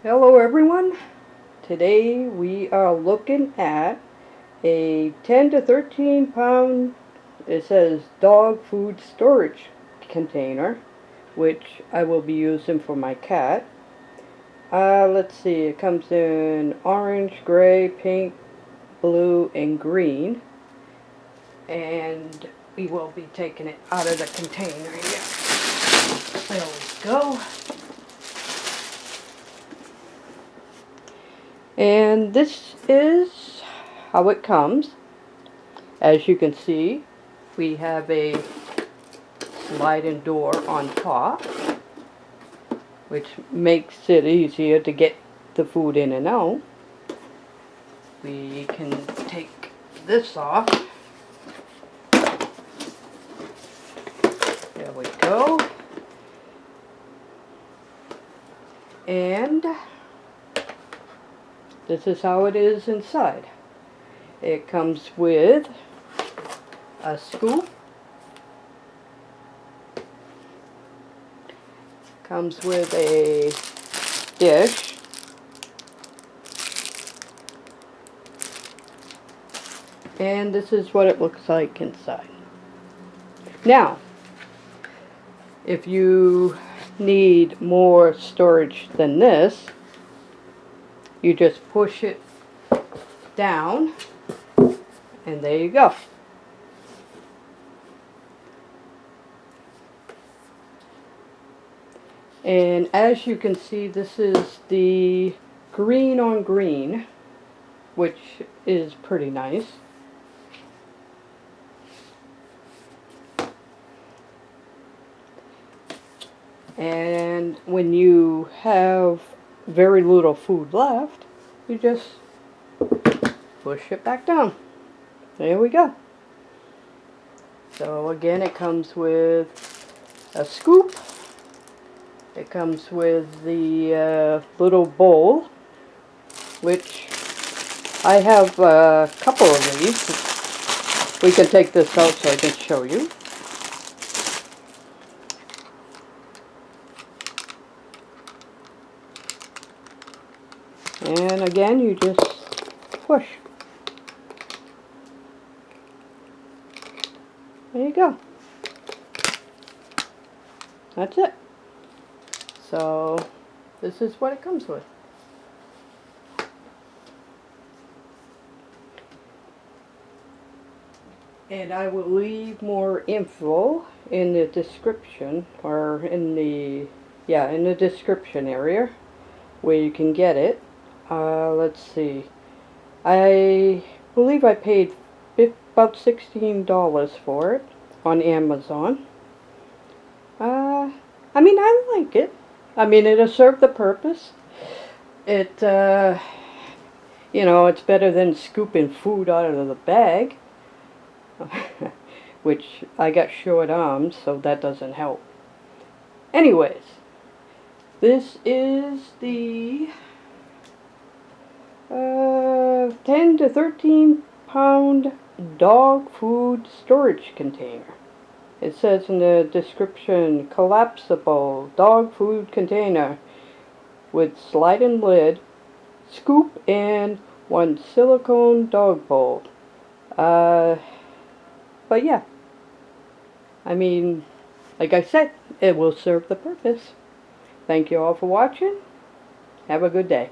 Hello everyone. Today we are looking at a 10 to 13 pound, it says dog food storage container, which I will be using for my cat. Let's see, it comes in orange, gray, pink, blue, and green. And we will be taking it out of the container here. There we go. And this is how it comes. As you can see, we have a sliding door on top, which makes it easier to get the food in and out. We can take this off. There we go. And this is how it is inside. It comes with a scoop, comes with a dish, and this is what it looks like inside. Now, if you need more storage than this, you just push it down, and there you go. And as you can see, this is the green on green, which is pretty nice. And when you have very little food left, you just push it back down. There we go. So again, it comes with a scoop. It comes with the little bowl, which I have a couple of these. We can take this out so I can show you. And again, you just push. There you go. That's it. So this is what it comes with. And I will leave more info in the description, or in the description area where you can get it. Let's see. I believe I paid about $16 for it on Amazon. I mean, I like it. I mean, it'll serve the purpose. It, you know, it's better than scooping food out of the bag, which I got short arms, so that doesn't help. Anyways, this is the 10 to 13 pound dog food storage container. It says in the description, collapsible dog food container with sliding lid, scoop, and one silicone dog bowl. But yeah, I mean, like I said, it will serve the purpose. Thank you all for watching. Have a good day.